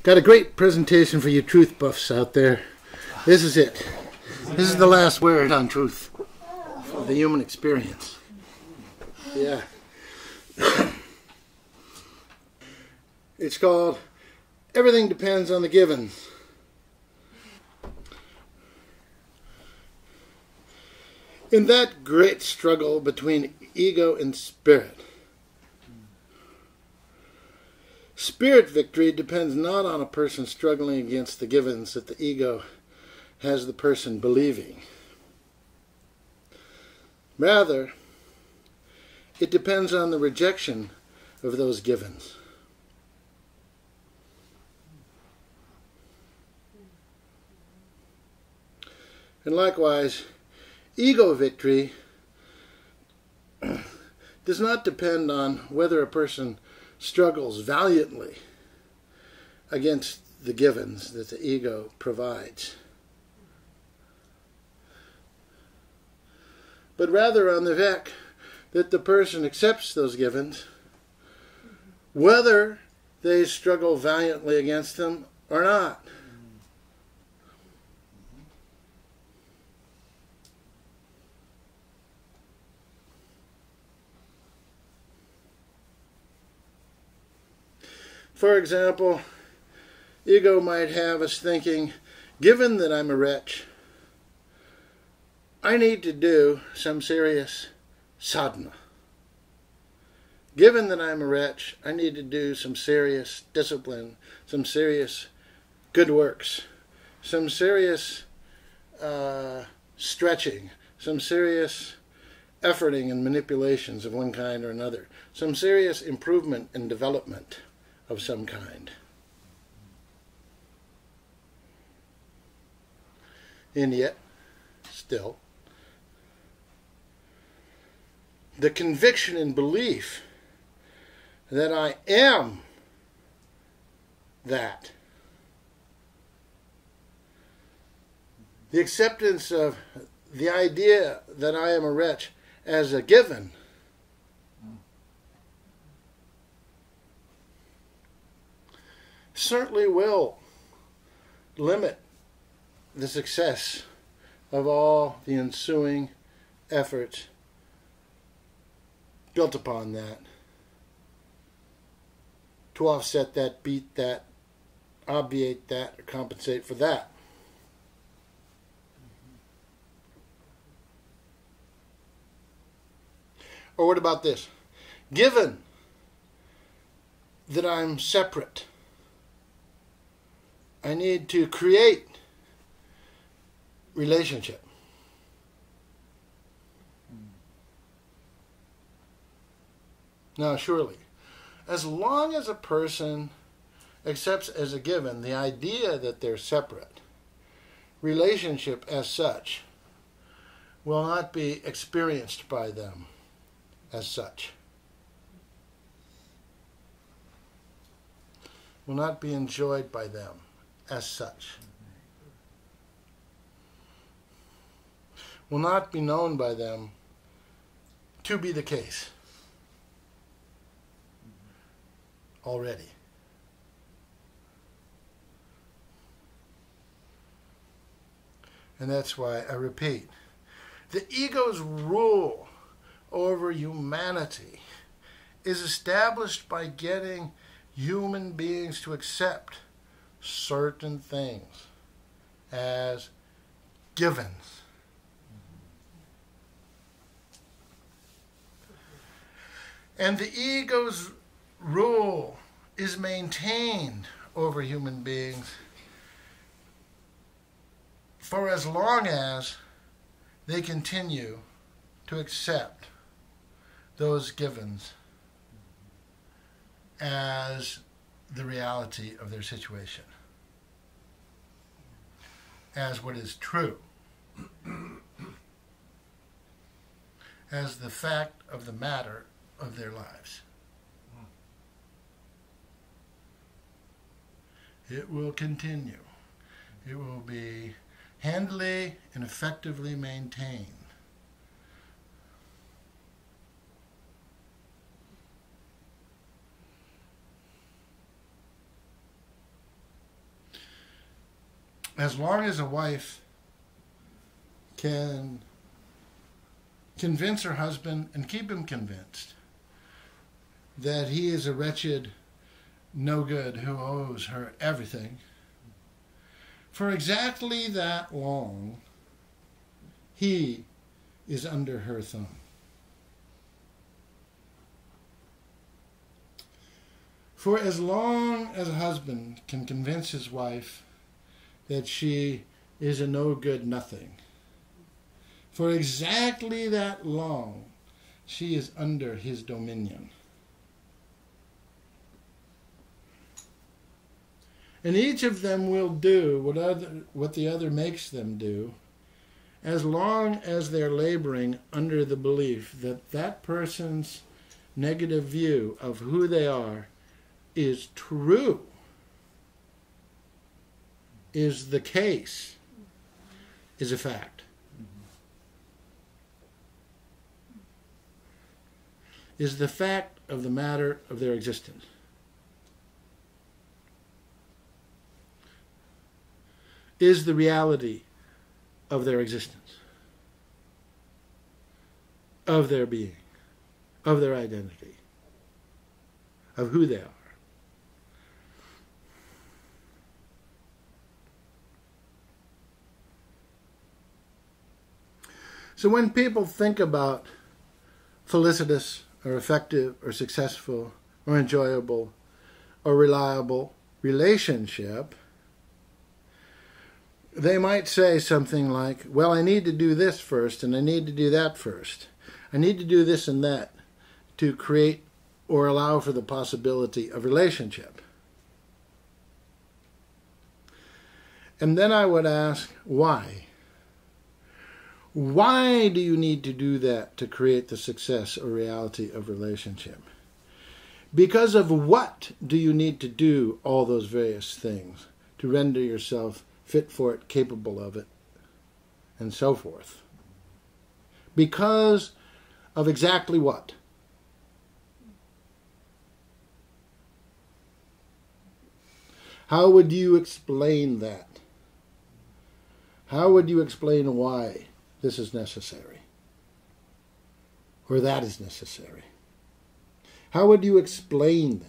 Got a great presentation for you truth buffs out there. This is it. This is the last word on truth of the human experience. Yeah. It's called Everything Depends on the Givens. In that great struggle between ego and spirit, spirit victory depends not on a person struggling against the givens that the ego has the person believing. Rather, it depends on the rejection of those givens. And likewise, ego victory does not depend on whether a person struggles valiantly against the givens that the ego provides, but rather on the fact that the person accepts those givens, whether they struggle valiantly against them or not. For example, ego might have us thinking, given that I'm a wretch, I need to do some serious sadhana. Given that I'm a wretch, I need to do some serious discipline, some serious good works, some serious stretching, some serious efforting and manipulations of one kind or another, some serious improvement and development of some kind. And yet, still, the conviction and belief that I am that, the acceptance of the idea that I am a wretch as a given, certainly will limit the success of all the ensuing efforts built upon that, to offset that, beat that, obviate that, or compensate for that. Or what about this? Given that I'm separate, I need to create relationship. Now, surely, as long as a person accepts as a given the idea that they're separate, relationship as such will not be experienced by them as such. Will not be enjoyed by them as such. Will not be known by them to be the case already. And that's why I repeat, the ego's rule over humanity is established by getting human beings to accept certain things as givens. And the ego's rule is maintained over human beings for as long as they continue to accept those givens as the reality of their situation, as what is true, as the fact of the matter of their lives. It will continue. It will be handily and effectively maintained. as long as a wife can convince her husband and keep him convinced that he is a wretched no good who owes her everything, for exactly that long he is under her thumb. For as long as a husband can convince his wife that she is a no good nothing, for exactly that long she is under his dominion. And each of them will do what the other makes them do, as long as they're laboring under the belief that that person's negative view of who they are is true, is the case, is a fact. Is the fact of the matter of their existence. Is the reality of their existence, of their being, of their identity, of who they are. So when people think about felicitous or effective or successful or enjoyable or reliable relationship, they might say something like, well, I need to do this first and I need to do that first. I need to do this and that to create or allow for the possibility of relationship. And then I would ask, why? Why do you need to do that to create the success or reality of relationship? Because of what do you need to do all those various things to render yourself fit for it, capable of it, and so forth? Because of exactly what? How would you explain that? How would you explain why this is necessary? Or that is necessary? How would you explain that?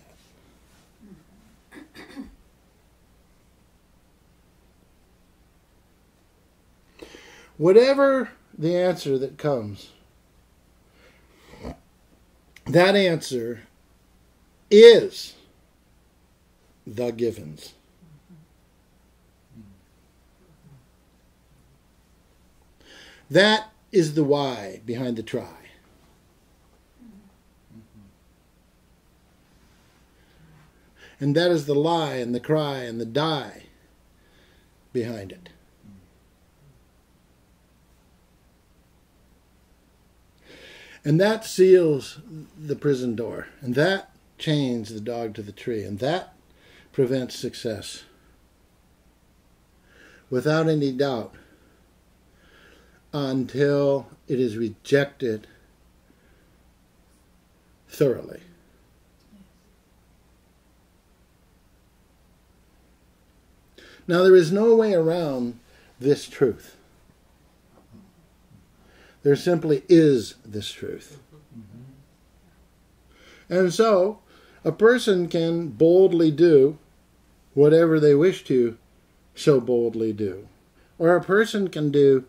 Whatever the answer that comes, that answer is the givens. That is the why behind the try. And that is the lie and the cry and the die behind it. And that seals the prison door. And that chains the dog to the tree. And that prevents success. Without any doubt. Until it is rejected thoroughly. Now, there is no way around this truth. There simply is this truth. And so, a person can boldly do whatever they wish to so boldly do. Or a person can do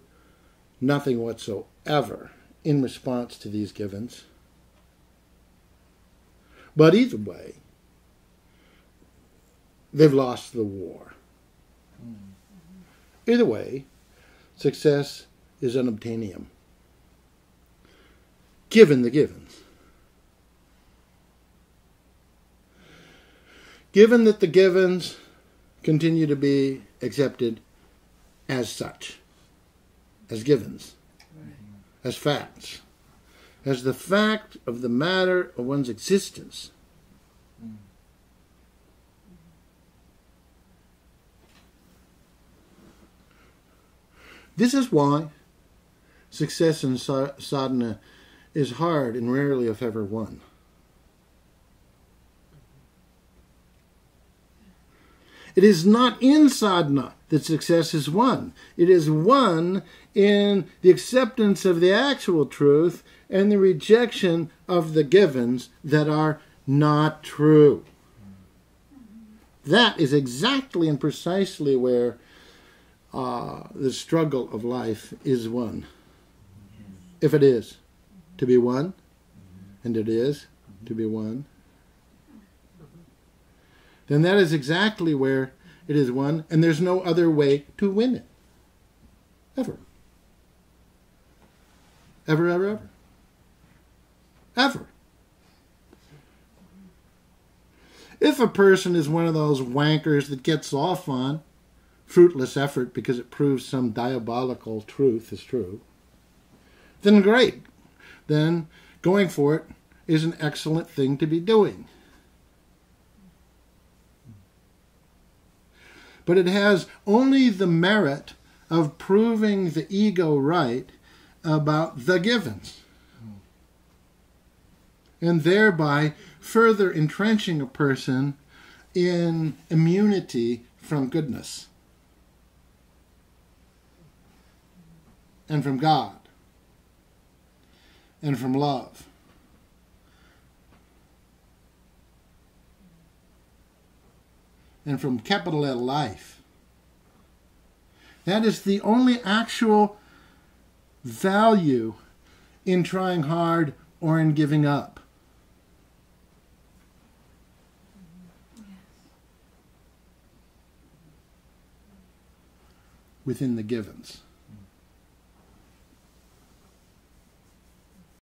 nothing whatsoever in response to these givens. But either way, they've lost the war. Either way, success is unobtainium, given the givens. Given that the givens continue to be accepted as such, as givens, as facts, as the fact of the matter of one's existence. This is why success in sadhana is hard and rarely, if ever, won. It is not in sadhana that success is won. It is won in the acceptance of the actual truth and the rejection of the givens that are not true. That is exactly and precisely where the struggle of life is won. If it is to be won, and it is to be won, then that is exactly where it is won, and there's no other way to win it. Ever. Ever, ever, ever. Ever. If a person is one of those wankers that gets off on fruitless effort because it proves some diabolical truth is true, then great. Then going for it is an excellent thing to be doing. But it has only the merit of proving the ego right about the givens, and thereby further entrenching a person in immunity from goodness and from God and from love. And from capital L, life. That is the only actual value in trying hard or in giving up. Within the givens.